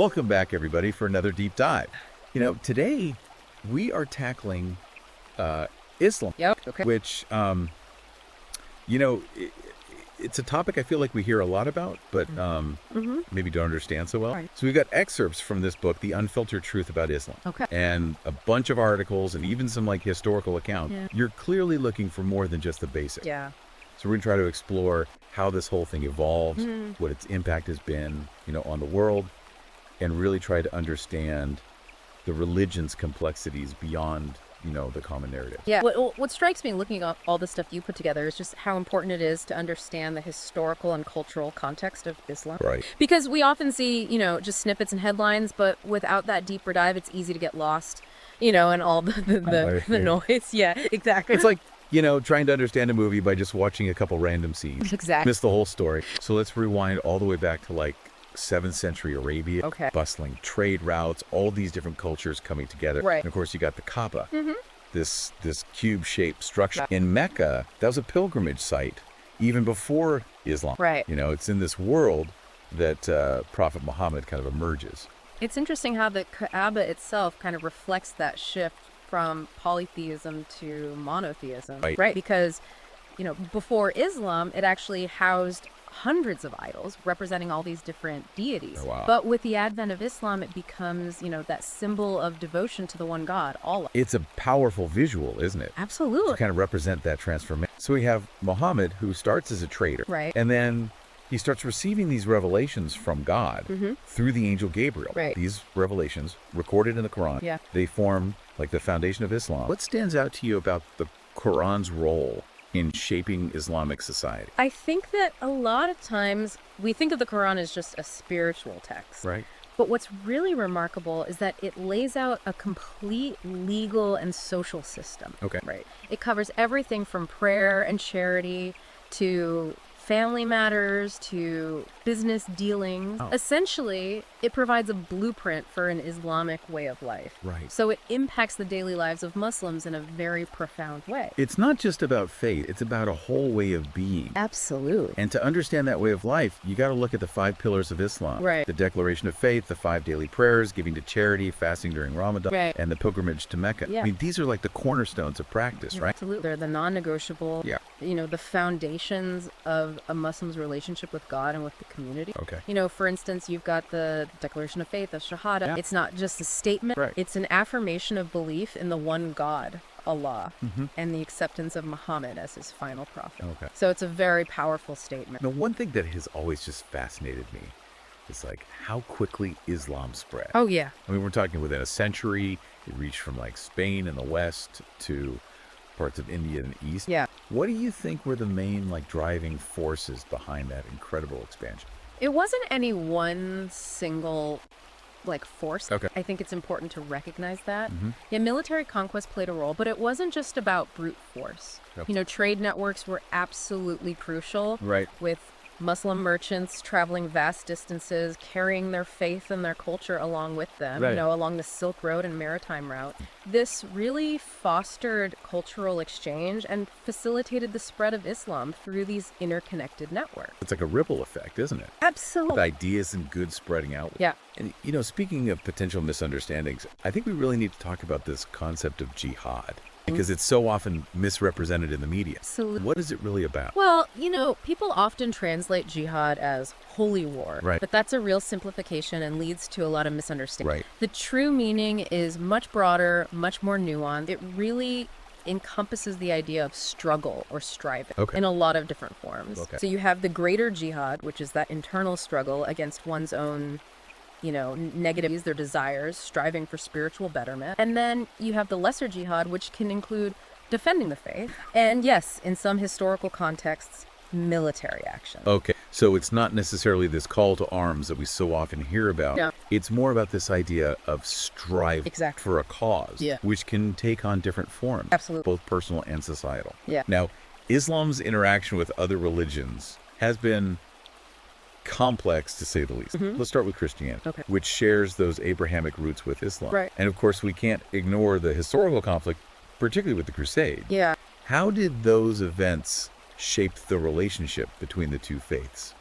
Welcome back, everybody, for another deep dive. Today we are tackling Islam, Yep. Okay. which, it's a topic I feel like we hear a lot about, but maybe don't understand so well. Right. So we've got excerpts from this book, The Unfiltered Truth About Islam, Okay. and a bunch of articles and even some historical accounts. Yeah. You're clearly looking for more than just the basics. Yeah. So we're going to try to explore how this whole thing evolves, what its impact has been, on the world, and really try to understand the religion's complexities beyond, the common narrative. Yeah. What strikes me looking at all the stuff you put together is just how important it is to understand the historical and cultural context of Islam. Right. Because we often see, just snippets and headlines, but without that deeper dive, it's easy to get lost, and all the noise. Yeah, exactly. It's like, trying to understand a movie by just watching a couple random scenes. Exactly. Miss the whole story. So let's rewind all the way back to 7th century Arabia. Okay. Bustling trade routes, all these different cultures coming together. Right. And of course, you got the Kaaba, this cube-shaped structure. In Mecca, that was a pilgrimage site even before Islam. Right. It's in this world that Prophet Muhammad kind of emerges. It's interesting how the Kaaba itself kind of reflects that shift from polytheism to monotheism. Right. Because, before Islam, it actually housed hundreds of idols representing all these different deities. Oh, wow. But with the advent of Islam, it becomes, that symbol of devotion to the one God, Allah. It's a powerful visual, isn't it? Absolutely. To kind of represent that transformation. So we have Muhammad, who starts as a trader. Right. And then he starts receiving these revelations from God through the angel Gabriel. Right. These revelations, recorded in the Quran, Yeah. they form the foundation of Islam. What stands out to you about the Quran's role in shaping Islamic society? I think that a lot of times we think of the Quran as just a spiritual text. Right. But what's really remarkable is that it lays out a complete legal and social system. Okay. Right. It covers everything from prayer and charity to family matters to business dealings. Oh. Essentially, it provides a blueprint for an Islamic way of life. Right. So it impacts the daily lives of Muslims in a very profound way. It's not just about faith, it's about a whole way of being. Absolutely. And to understand that way of life, you got to look at the 5 pillars of Islam. Right. The declaration of faith, the 5 daily prayers, giving to charity, fasting during Ramadan, Right. and the pilgrimage to Mecca. Yeah. I mean, these are the cornerstones of practice, right? Absolutely. They're the non-negotiable, Yeah. the foundations of a Muslim's relationship with God and with the community. Okay. For instance, you've got the Declaration of Faith, the Shahada. Yeah. It's not just a statement. Right. It's an affirmation of belief in the one God, Allah, and the acceptance of Muhammad as his final prophet. Okay. So it's a very powerful statement. Now, one thing that has always just fascinated me is how quickly Islam spread. Oh, yeah. I mean, we're talking within a century. It reached from Spain in the west to parts of India in the east. Yeah. What do you think were the main driving forces behind that incredible expansion? It wasn't any one single force. Okay. I think it's important to recognize that. Yeah, military conquest played a role, but it wasn't just about brute force. Okay. Trade networks were absolutely crucial. Right. With Muslim merchants traveling vast distances, carrying their faith and their culture along with them, Right. along the Silk Road and maritime route. This really fostered cultural exchange and facilitated the spread of Islam through these interconnected networks. It's like a ripple effect, isn't it? Absolutely. With ideas and good spreading out. Yeah. And, speaking of potential misunderstandings, I think we really need to talk about this concept of jihad because it's so often misrepresented in the media. Absolutely. What is it really about? Well, people often translate jihad as holy war, Right. but that's a real simplification and leads to a lot of misunderstanding. Right. The true meaning is much broader, much more nuanced. It really encompasses the idea of struggle or striving in a lot of different forms. Okay. So you have the greater jihad, which is that internal struggle against one's own negatives, their desires, striving for spiritual betterment. And then you have the lesser jihad, which can include defending the faith. And yes, in some historical contexts, military action. Okay. So it's not necessarily this call to arms that we so often hear about. Yeah. It's more about this idea of striving Exactly. for a cause, Yeah. which can take on different forms, Absolutely. both personal and societal. Yeah. Now, Islam's interaction with other religions has been complex, to say the least. Let's start with Christianity, Okay. which shares those Abrahamic roots with Islam. Right. And of course, we can't ignore the historical conflict, particularly with the Crusade. Yeah. How did those events shape the relationship between the two faiths?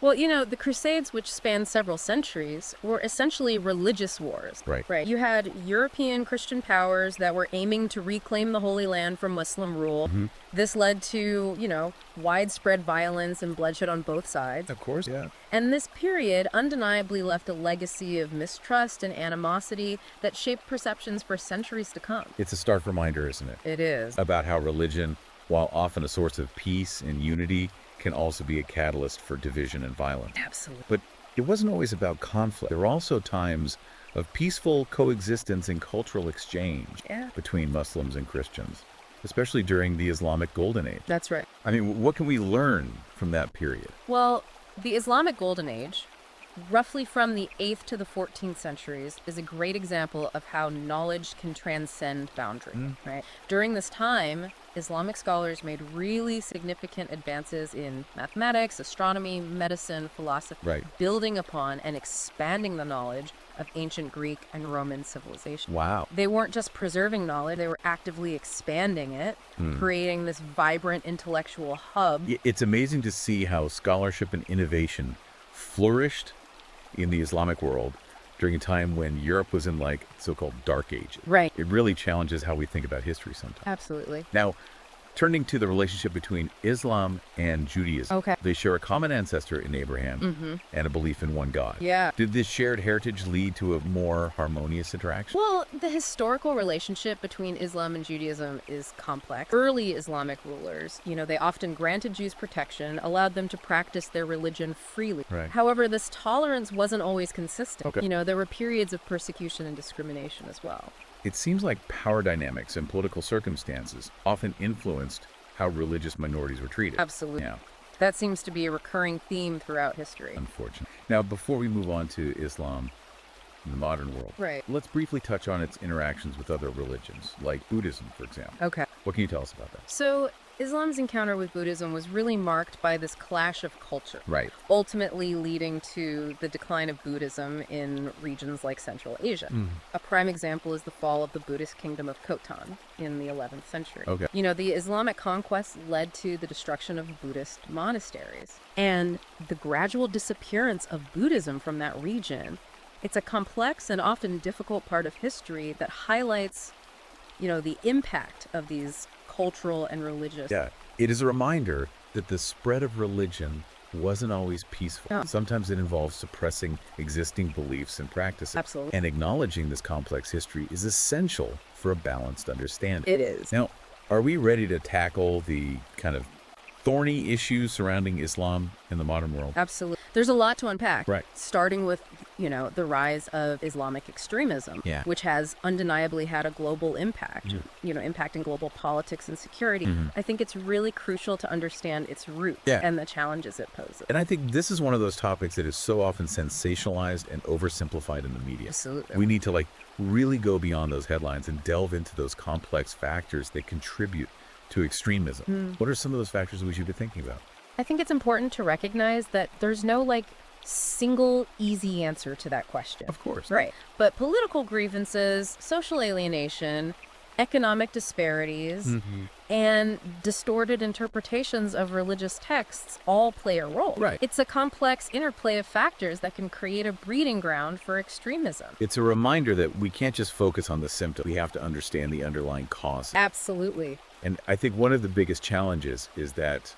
Well, the Crusades, which spanned several centuries, were essentially religious wars. Right. You had European Christian powers that were aiming to reclaim the Holy Land from Muslim rule. This led to, widespread violence and bloodshed on both sides. Of course, yeah. And this period undeniably left a legacy of mistrust and animosity that shaped perceptions for centuries to come. It's a stark reminder, isn't it? It is. About how religion, while often a source of peace and unity, can also be a catalyst for division and violence. Absolutely. But it wasn't always about conflict. There were also times of peaceful coexistence and cultural exchange between Muslims and Christians, especially during the Islamic Golden Age. That's right. I mean, what can we learn from that period? Well, the Islamic Golden Age, roughly from the 8th to the 14th centuries, is a great example of how knowledge can transcend boundaries, right? During this time, Islamic scholars made really significant advances in mathematics, astronomy, medicine, philosophy, building upon and expanding the knowledge of ancient Greek and Roman civilization. Wow. They weren't just preserving knowledge, they were actively expanding it, creating this vibrant intellectual hub. It's amazing to see how scholarship and innovation flourished in the Islamic world during a time when Europe was in so-called dark ages. Right. It really challenges how we think about history sometimes. Absolutely. Now, turning to the relationship between Islam and Judaism. Okay. They share a common ancestor in Abraham and a belief in one God. Yeah. Did this shared heritage lead to a more harmonious interaction? Well, the historical relationship between Islam and Judaism is complex. Early Islamic rulers, they often granted Jews protection, allowed them to practice their religion freely. Right. However, this tolerance wasn't always consistent. Okay. There were periods of persecution and discrimination as well. It seems like power dynamics and political circumstances often influenced how religious minorities were treated. Absolutely. Yeah. That seems to be a recurring theme throughout history. Unfortunately. Now, before we move on to Islam in the modern world, let's briefly touch on its interactions with other religions, like Buddhism, for example. Okay. What can you tell us about that? So, Islam's encounter with Buddhism was really marked by this clash of culture, Right. ultimately leading to the decline of Buddhism in regions like Central Asia. A prime example is the fall of the Buddhist kingdom of Khotan in the 11th century. Okay. The Islamic conquest led to the destruction of Buddhist monasteries and the gradual disappearance of Buddhism from that region. It's a complex and often difficult part of history that highlights, the impact of these cultural and religious. Yeah. It is a reminder that the spread of religion wasn't always peaceful. No. Sometimes it involves suppressing existing beliefs and practices. Absolutely. And acknowledging this complex history is essential for a balanced understanding. It is. Now, are we ready to tackle the kind of thorny issues surrounding Islam in the modern world? Absolutely. There's a lot to unpack. Right. Starting with, the rise of Islamic extremism, which has undeniably had a global impact, impacting global politics and security. I think it's really crucial to understand its roots and the challenges it poses. And I think this is one of those topics that is so often sensationalized and oversimplified in the media. Absolutely. We need to really go beyond those headlines and delve into those complex factors that contribute to extremism. What are some of those factors we should be thinking about? I think it's important to recognize that there's no single easy answer to that question. Of course. Right. But political grievances, social alienation, economic disparities, and distorted interpretations of religious texts all play a role. Right. It's a complex interplay of factors that can create a breeding ground for extremism. It's a reminder that we can't just focus on the symptom. We have to understand the underlying cause. Absolutely. And I think one of the biggest challenges is that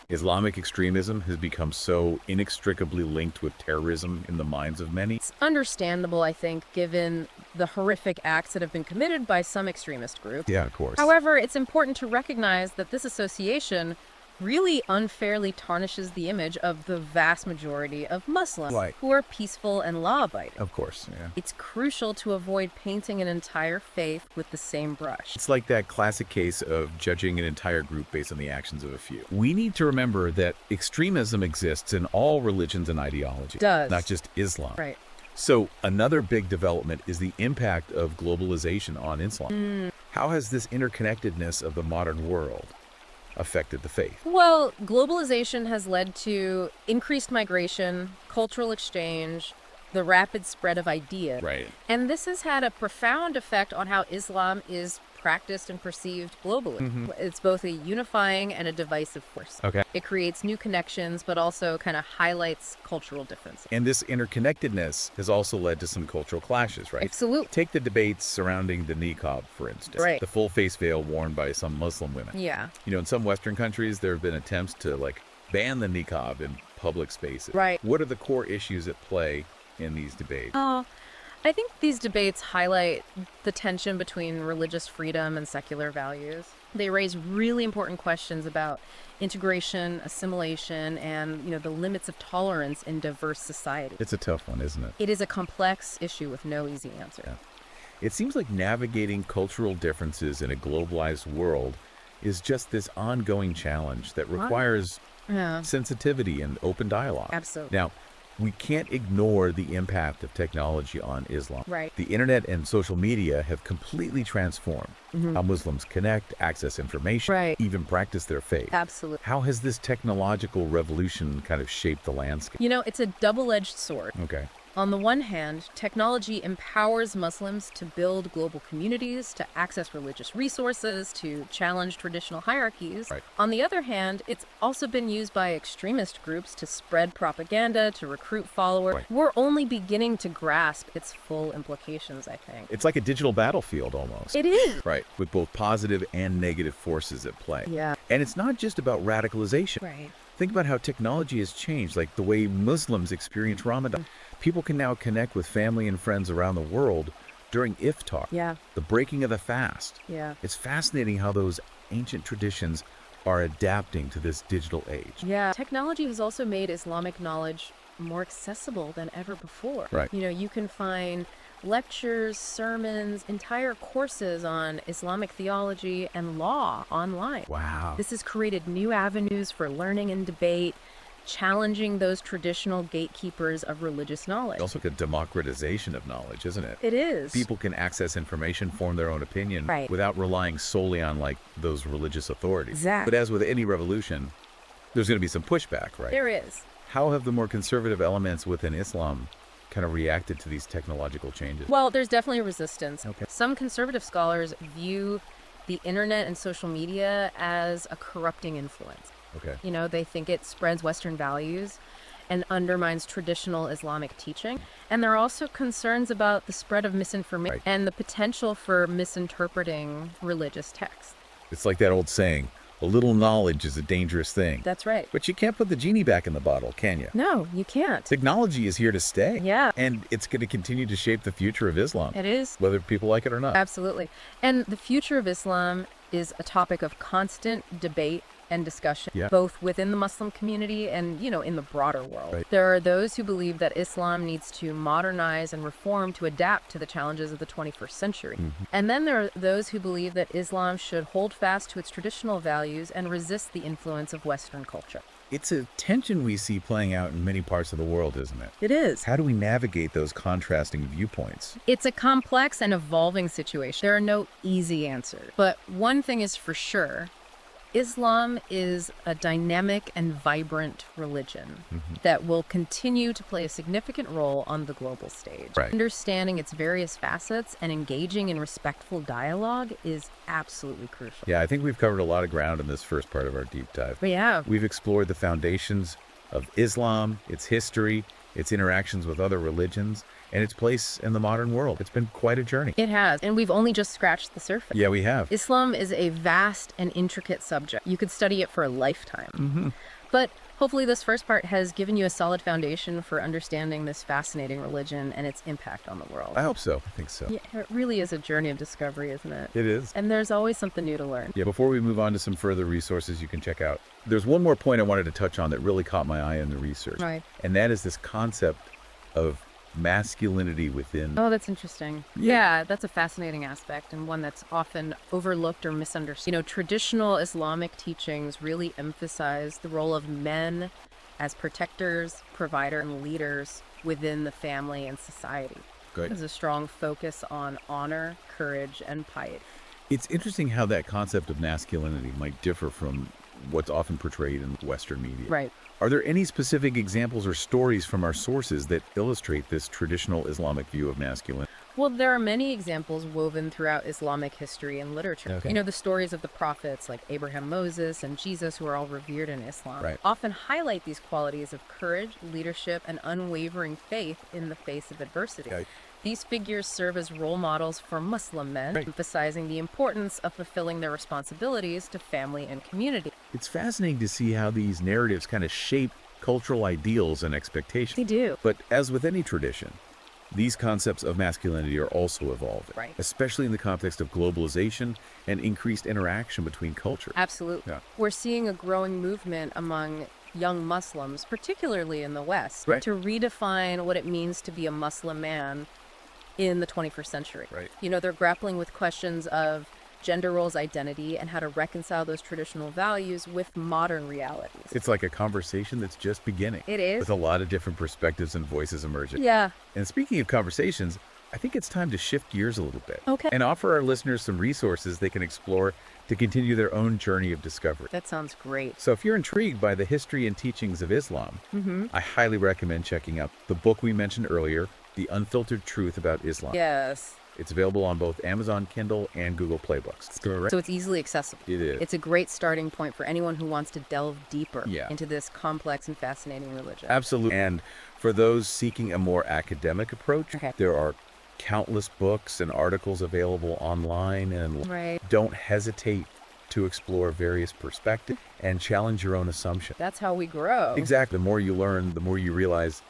Islamic extremism has become so inextricably linked with terrorism in the minds of many. It's understandable, I think, given the horrific acts that have been committed by some extremist groups. Yeah, of course. However, it's important to recognize that this association really unfairly tarnishes the image of the vast majority of Muslims who are peaceful and law-abiding. Of course, yeah. It's crucial to avoid painting an entire faith with the same brush. It's like that classic case of judging an entire group based on the actions of a few. We need to remember that extremism exists in all religions and ideologies. It does. Not just Islam. Right. So another big development is the impact of globalization on Islam. How has this interconnectedness of the modern world affected the faith? Well, globalization has led to increased migration, cultural exchange, the rapid spread of ideas. Right. And this has had a profound effect on how Islam is practiced and perceived globally. It's both a unifying and a divisive force. Okay. It creates new connections, but also kind of highlights cultural differences. And this interconnectedness has also led to some cultural clashes, right? Absolutely. Take the debates surrounding the niqab, for instance. Right. The full face veil worn by some Muslim women. Yeah. In some Western countries, there have been attempts to, ban the niqab in public spaces. Right. What are the core issues at play in these debates? Oh, I think these debates highlight the tension between religious freedom and secular values. They raise really important questions about integration, assimilation, and, the limits of tolerance in diverse society. It's a tough one, isn't it? It is a complex issue with no easy answer. Yeah. It seems like navigating cultural differences in a globalized world is just this ongoing challenge that requires Yeah, sensitivity and open dialogue. absolutely. Now, we can't ignore the impact of technology on Islam. Right. The internet and social media have completely transformed how Muslims connect, access information, Right. even practice their faith. Absolutely. How has this technological revolution kind of shaped the landscape? It's a double-edged sword. Okay. On the one hand, technology empowers Muslims to build global communities, to access religious resources, to challenge traditional hierarchies. Right. On the other hand, it's also been used by extremist groups to spread propaganda, to recruit followers. Right. We're only beginning to grasp its full implications, I think. It's like a digital battlefield almost. It is. Right, with both positive and negative forces at play. Yeah. And it's not just about radicalization. Right. Think about how technology has changed, like the way Muslims experience Ramadan. People can now connect with family and friends around the world during iftar, Yeah. the breaking of the fast. Yeah. It's fascinating how those ancient traditions are adapting to this digital age. Yeah. Technology has also made Islamic knowledge more accessible than ever before. Right. You can find lectures, sermons, entire courses on Islamic theology and law online. Wow. This has created new avenues for learning and debate, challenging those traditional gatekeepers of religious knowledge. Also, a democratization of knowledge, isn't it? It is. People can access information, form their own opinion, Right. without relying solely on those religious authorities. Exactly. But as with any revolution, there's going to be some pushback, right? There is. How have the more conservative elements within Islam kind of reacted to these technological changes? Well, there's definitely resistance. Okay. Some conservative scholars view the internet and social media as a corrupting influence. Okay. They think it spreads Western values and undermines traditional Islamic teaching. And there are also concerns about the spread of misinformation Right. and the potential for misinterpreting religious texts. It's like that old saying, a little knowledge is a dangerous thing. That's right. But you can't put the genie back in the bottle, can you? No, you can't. Technology is here to stay. Yeah. And it's going to continue to shape the future of Islam, It is. whether people like it or not. Absolutely. And the future of Islam is a topic of constant debate and discussion, Yeah. both within the Muslim community and, in the broader world. Right. There are those who believe that Islam needs to modernize and reform to adapt to the challenges of the 21st century. And then there are those who believe that Islam should hold fast to its traditional values and resist the influence of Western culture. It's a tension we see playing out in many parts of the world, isn't it? It is. How do we navigate those contrasting viewpoints? It's a complex and evolving situation. There are no easy answers. But one thing is for sure, Islam is a dynamic and vibrant religion that will continue to play a significant role on the global stage. Right. Understanding its various facets and engaging in respectful dialogue is absolutely crucial. Yeah, I think we've covered a lot of ground in this first part of our deep dive. But yeah, We've explored the foundations of Islam, its history, its interactions with other religions, and its place in the modern world. It's been quite a journey. it has. And we've only just scratched the surface. Yeah, we have. Islam is a vast and intricate subject. You could study it for a lifetime. But hopefully this first part has given you a solid foundation for understanding this fascinating religion and its impact on the world. I hope so. I think so. Yeah, it really is a journey of discovery, isn't it? It is. And there's always something new to learn. Yeah, before we move on to some further resources you can check out, there's one more point I wanted to touch on that really caught my eye in the research. Right. And that is this concept of masculinity within. Oh, that's interesting. Yeah, that's a fascinating aspect and one that's often overlooked or misunderstood. Traditional Islamic teachings really emphasize the role of men as protectors, providers, and leaders within the family and society. Good. There's a strong focus on honor, courage, and piety. It's interesting how that concept of masculinity might differ from what's often portrayed in Western media. Right. Are there any specific examples or stories from our sources that illustrate this traditional Islamic view of masculinity? Well, there are many examples woven throughout Islamic history and literature. Okay. You know, the stories of the prophets like Abraham, Moses, and Jesus, who are all revered in Islam, Right. often highlight these qualities of courage, leadership, and unwavering faith in the face of adversity. Yeah. These figures serve as role models for Muslim men, Right. emphasizing the importance of fulfilling their responsibilities to family and community. It's fascinating to see how these narratives kind of shape cultural ideals and expectations. They do. But as with any tradition, these concepts of masculinity are also evolving, Right. especially in the context of globalization and increased interaction between cultures. Absolutely. Yeah. We're seeing a growing movement among young Muslims, particularly in the West, Right. to redefine what it means to be a Muslim man in the 21st century. Right. You know, they're grappling with questions of gender roles, identity, and how to reconcile those traditional values with modern realities. It's like a conversation that's just beginning. It is. With a lot of different perspectives and voices emerging. Yeah. And speaking of conversations, I think it's time to shift gears a little bit. Okay. And offer our listeners some resources they can explore to continue their own journey of discovery. That sounds great. So if you're intrigued by the history and teachings of Islam, I highly recommend checking out the book we mentioned earlier, The Unfiltered Truth About Islam. Yes. It's available on both Amazon Kindle and Google Play Books. Correct? So it's easily accessible. It is. It's a great starting point for anyone who wants to delve deeper Yeah. into this complex and fascinating religion. Absolutely. And for those seeking a more academic approach, Okay. there are countless books and articles available online. And Right. don't hesitate to explore various perspectives and challenge your own assumptions. That's how we grow. Exactly. The more you learn, the more you realize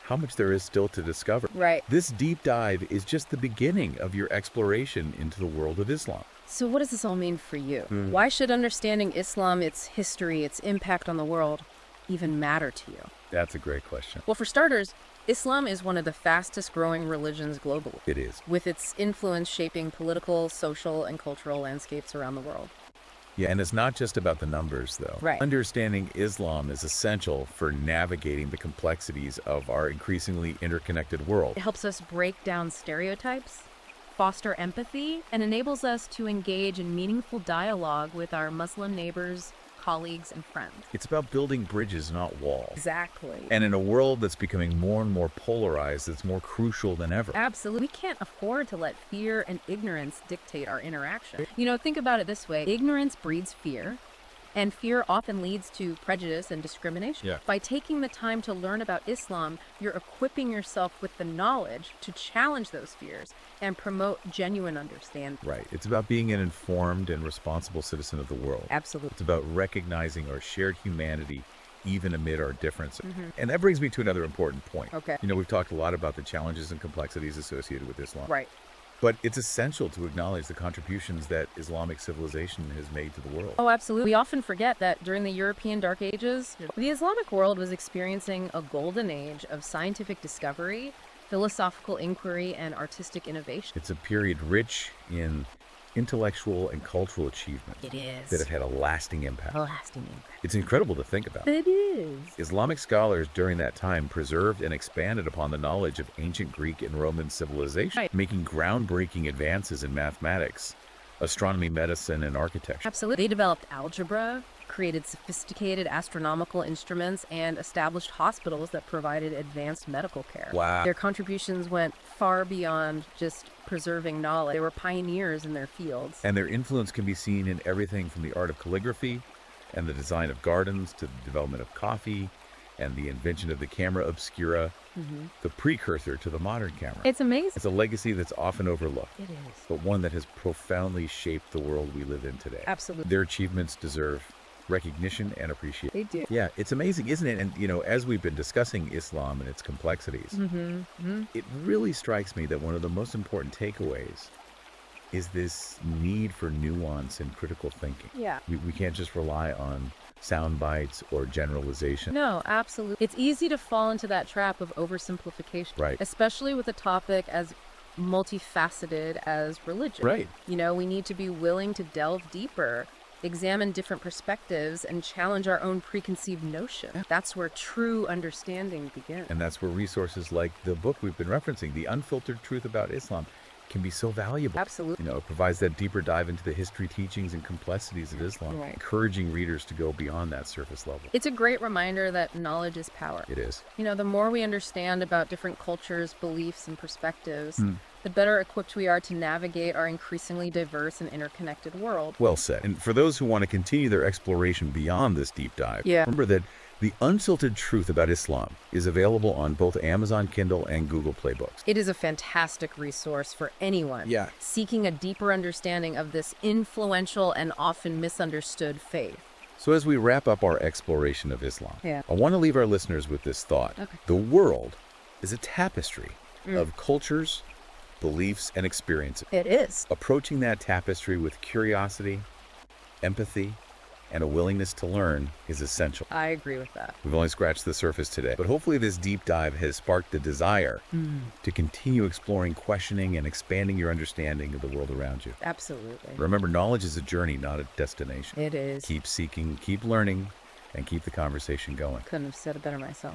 how much there is still to discover. Right. This deep dive is just the beginning of your exploration into the world of Islam. So what does this all mean for you? Why should understanding Islam, its history, its impact on the world, even matter to you? That's a great question. Well, for starters, Islam is one of the fastest growing religions globally, It is. with its influence shaping political, social, and cultural landscapes around the world. Yeah, and it's not just about the numbers, though. Right. Understanding Islam is essential for navigating the complexities of our increasingly interconnected world. It helps us break down stereotypes, foster empathy, and enables us to engage in meaningful dialogue with our Muslim neighbors, colleagues, and friends. It's about building bridges, not walls. Exactly. And in a world that's becoming more and more polarized, it's more crucial than ever. Absolutely. We can't afford to let fear and ignorance dictate our interaction. You know, think about it this way. Ignorance breeds fear, and fear often leads to prejudice and discrimination. Yeah. By taking the time to learn about Islam, you're equipping yourself with the knowledge to challenge those fears and promote genuine understanding. Right. It's about being an informed and responsible citizen of the world. Absolutely. It's about recognizing our shared humanity even amid our differences. And that brings me to another important point. Okay. You know, we've talked a lot about the challenges and complexities associated with Islam. Right. But it's essential to acknowledge the contributions that Islamic civilization has made to the world. Oh, absolutely. We often forget that during the European Dark Ages, the Islamic world was experiencing a golden age of scientific discovery, philosophical inquiry, and artistic innovation. It's a period rich in intellectual and cultural achievement It is. that have had a lasting impact. lasting impact. It's incredible to think about. It is. Islamic scholars during that time preserved and expanded upon the knowledge of ancient Greek and Roman civilization, Right. making groundbreaking advances in mathematics, astronomy, medicine, and architecture. Absolutely. They developed algebra, created sophisticated astronomical instruments, and established hospitals that provided advanced medical care. Wow. Their contributions went far beyond just preserving knowledge. They were pioneers in their fields. And their influence can be seen in everything from the art of calligraphy and the design of gardens to the development of coffee and the invention of the camera obscura, the precursor to the modern camera. It's amazing. It's a legacy that's often overlooked, It is. but one that has profoundly shaped the world we live in today. Absolutely. Their achievements deserve recognition and appreciation. They do. Yeah, it's amazing, isn't it? And, you know, as we've been discussing Islam and its complexities, it really strikes me that one of the most important takeaways is this need for nuance and critical thinking. Yeah. We can't just rely on sound bites or generalization. No, absolutely. It's easy to fall into that trap of oversimplification. Right. Especially with a topic as multifaceted as religion. Right. You know, we need to be willing to delve deeper, examine different perspectives, and challenge our own preconceived notion. That's where true understanding begins. And that's where resources like the book we've been referencing, The Unfiltered Truth About Islam, can be so valuable. Absolutely. You know, it provides that deeper dive into the history, teachings, and complexities of Islam, Right. encouraging readers to go beyond that surface level. It's a great reminder that knowledge is power. It is. You know, the more we understand about different cultures, beliefs, and perspectives, the better equipped we are to navigate our increasingly diverse and interconnected world. Well said. And for those who want to continue their exploration beyond this deep dive, Yeah. remember that The Unfiltered Truth About Islam is available on both Amazon Kindle and Google Play Books. It is a fantastic resource for anyone Yeah. seeking a deeper understanding of this influential and often misunderstood faith. So as we wrap up our exploration of Islam, Yeah. I want to leave our listeners with this thought. Okay. The world is a tapestry of cultures, beliefs, and experiences. It is. Approaching that tapestry with curiosity, empathy, and a willingness to learn is essential. I agree with that. We've only scratched the surface today, but hopefully this deep dive has sparked the desire to continue exploring, questioning, and expanding your understanding of the world around you. Absolutely. Remember, knowledge is a journey, not a destination. It is. Keep seeking, keep learning, and keep the conversation going. Couldn't have said it better myself.